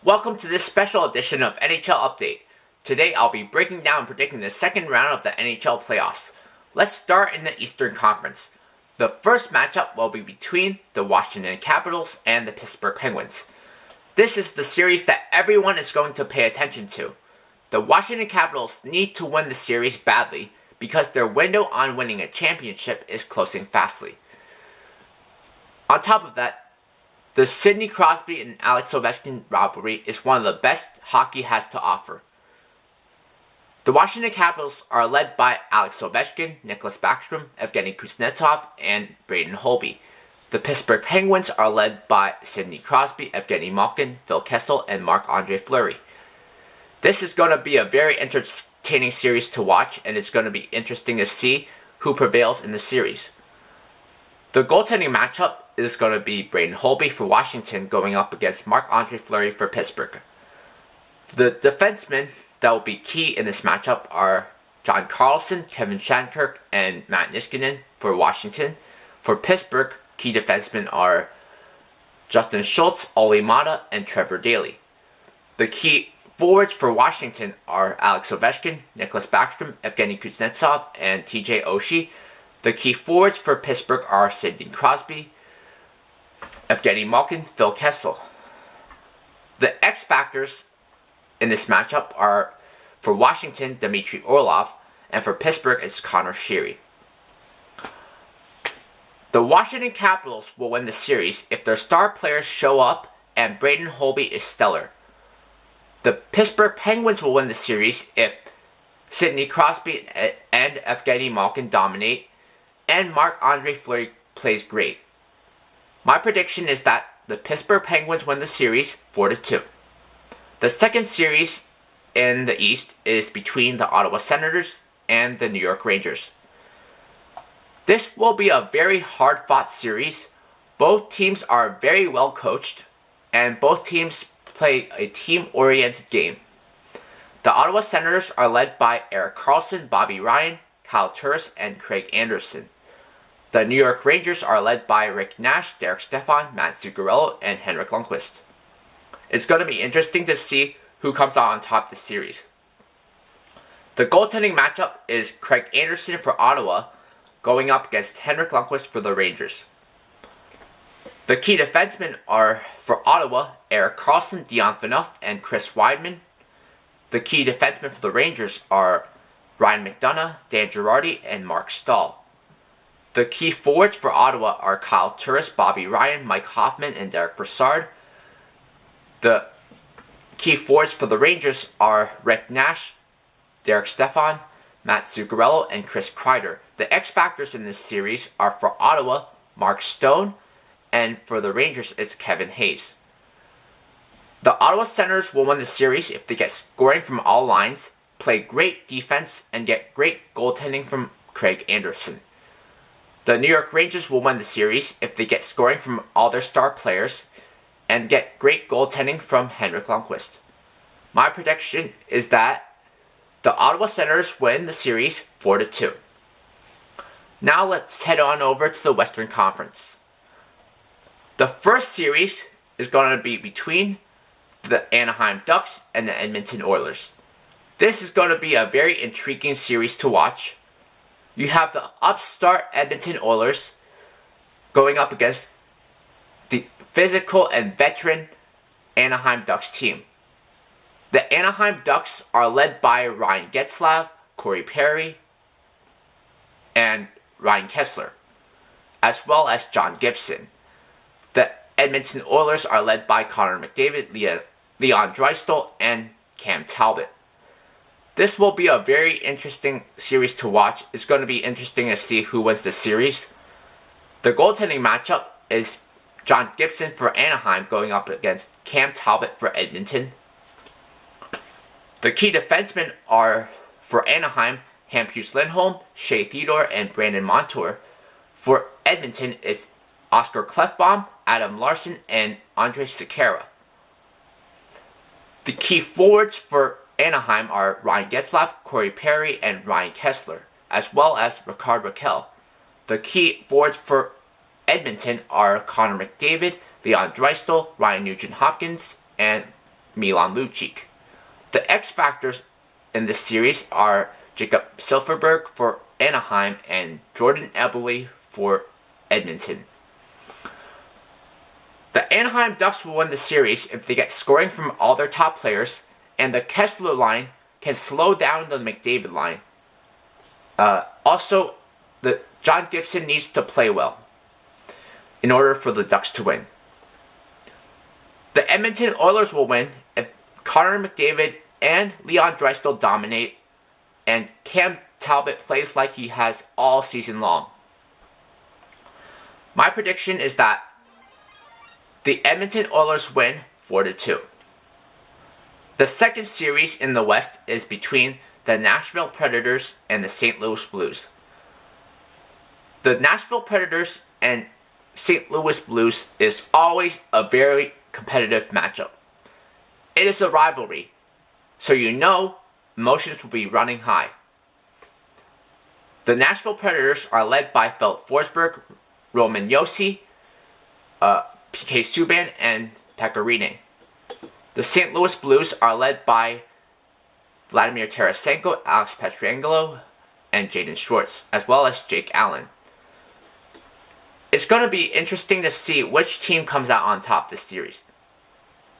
Welcome to this special edition of NHL Update. Today I'll be breaking down and predicting the second round of the NHL playoffs. Let's start in the Eastern Conference. The first matchup will be between the Washington Capitals and the Pittsburgh Penguins. This is the series that everyone is going to pay attention to. The Washington Capitals need to win the series badly because their window on winning a championship is closing fastly. On top of that, the Sidney Crosby and Alex Ovechkin rivalry is one of the best hockey has to offer. The Washington Capitals are led by Alex Ovechkin, Nicklas Backstrom, Evgeny Kuznetsov, and Braden Holby. The Pittsburgh Penguins are led by Sidney Crosby, Evgeny Malkin, Phil Kesler, and Marc-Andre Fleury. This is going to be a very entertaining series to watch, and it's going to be interesting to see who prevails in the series. The goaltending matchup is going to be Braden Holby for Washington going up against Marc-Andre Fleury for Pittsburgh. The defensemen that will be key in this matchup are John Carlson, Kevin Shattenkirk, and Matt Niskanen for Washington. For Pittsburgh, key defensemen are Justin Schultz, Olli Maatta, and Trevor Daley. The key forwards for Washington are Alex Ovechkin, Nicklas Backstrom, Evgeny Kuznetsov, and TJ Oshie. The key forwards for Pittsburgh are Sidney Crosby, Evgeny Malkin, Phil Kesler. The X factors in this matchup are for Washington, Dmitry Orlov, and for Pittsburgh, it's Connor Sheary. The Washington Capitals will win the series if their star players show up and Braden Holby is stellar. The Pittsburgh Penguins will win the series if Sidney Crosby and Evgeny Malkin dominate and Marc-Andre Fleury plays great. My prediction is that the Pittsburgh Penguins win the series 4-2. The second series in the East is between the Ottawa Senators and the New York Rangers. This will be a very hard-fought series. Both teams are very well coached, and both teams play a team-oriented game. The Ottawa Senators are led by Erik Karlsson, Bobby Ryan, Kyle Turris, and Craig Anderson. The New York Rangers are led by Rick Nash, Derek Stepan, Matt Zuccarello, and Henrik Lundqvist. It's going to be interesting to see who comes out on top of the series. The goaltending matchup is Craig Anderson for Ottawa going up against Henrik Lundqvist for the Rangers. The key defensemen are for Ottawa, Erik Karlsson, Dion Phaneuf, and Chris Weidman. The key defensemen for the Rangers are Ryan McDonough, Dan Girardi, and Mark Stahl. The key forwards for Ottawa are Kyle Turris, Bobby Ryan, Mike Hoffman, and Derek Brassard. The key forwards for the Rangers are Rick Nash, Derek Stepan, Matt Zuccarello, and Chris Kreider. The X factors in this series are for Ottawa, Mark Stone, and for the Rangers, it's Kevin Hayes. The Ottawa Senators will win the series if they get scoring from all lines, play great defense, and get great goaltending from Craig Anderson. The New York Rangers will win the series if they get scoring from all their star players and get great goaltending from Henrik Lundqvist. My prediction is that the Ottawa Senators win the series 4-2. Now let's head on over to the Western Conference. The first series is going to be between the Anaheim Ducks and the Edmonton Oilers. This is going to be a very intriguing series to watch. You have the upstart Edmonton Oilers going up against the physical and veteran Anaheim Ducks team. The Anaheim Ducks are led by Ryan Getzlaf, Corey Perry, and Ryan Kesler, as well as John Gibson. The Edmonton Oilers are led by Connor McDavid, Leon Draisaitl, and Cam Talbot. This will be a very interesting series to watch. It's going to be interesting to see who wins the series. The goaltending matchup is John Gibson for Anaheim going up against Cam Talbot for Edmonton. The key defensemen are for Anaheim, Hampus Lindholm, Shea Theodore, and Brandon Montour. For Edmonton is Oscar Klefbom, Adam Larson, and Andrej Sekera. The key forwards for Anaheim are Ryan Getzlaf, Corey Perry, and Ryan Kesler, as well as Rickard Rakell. The key forwards for Edmonton are Connor McDavid, Leon Draisaitl, Ryan Nugent-Hopkins, and Milan Lucic. The X factors in this series are Jakob Silfverberg for Anaheim and Jordan Eberle for Edmonton. The Anaheim Ducks will win the series if they get scoring from all their top players, and the Kesler line can slow down the McDavid line. Also, John Gibson needs to play well in order for the Ducks to win. The Edmonton Oilers will win if Connor McDavid and Leon Draisaitl dominate, and Cam Talbot plays like he has all season long. My prediction is that the Edmonton Oilers win 4-2. The second series in the West is between the Nashville Predators and the St. Louis Blues. The Nashville Predators and St. Louis Blues is always a very competitive matchup. It is a rivalry, so you know emotions will be running high. The Nashville Predators are led by Philip Forsberg, Roman Josi, PK Subban, and Pekka Rinne. The St. Louis Blues are led by Vladimir Tarasenko, Alex Pietrangelo, and Jaden Schwartz, as well as Jake Allen. It's going to be interesting to see which team comes out on top this series.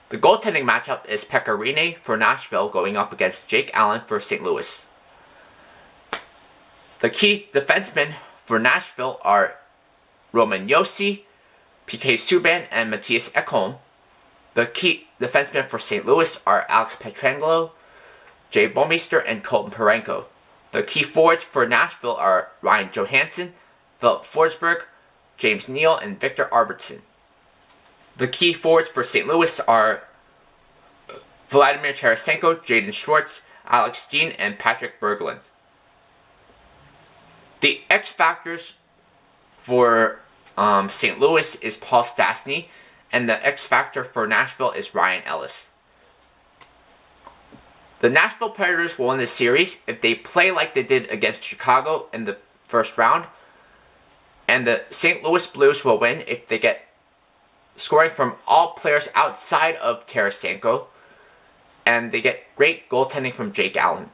The goaltending matchup is Pekka Rinne for Nashville going up against Jake Allen for St. Louis. The key defensemen for Nashville are Roman Josi, PK Subban, and Matthias Ekholm. The key defensemen for St. Louis are Alex Pietrangelo, Jay Bouwmeester, and Colton Parayko. The key forwards for Nashville are Ryan Johansson, Philip Forsberg, James Neal, and Victor Arvidsson. The key forwards for St. Louis are Vladimir Tarasenko, Jaden Schwartz, Alex Steen, and Patrick Berglund. The X factors for St. Louis is Paul Stastny, and the X factor for Nashville is Ryan Ellis. The Nashville Predators will win the series if they play like they did against Chicago in the first round, and the St. Louis Blues will win if they get scoring from all players outside of Tarasenko, and they get great goaltending from Jake Allen.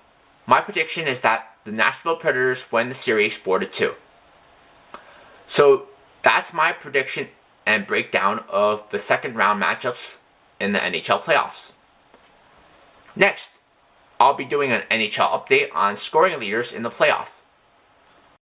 My prediction is that the Nashville Predators win the series 4-2. So that's my prediction and breakdown of the second round matchups in the NHL playoffs. Next, I'll be doing an NHL update on scoring leaders in the playoffs.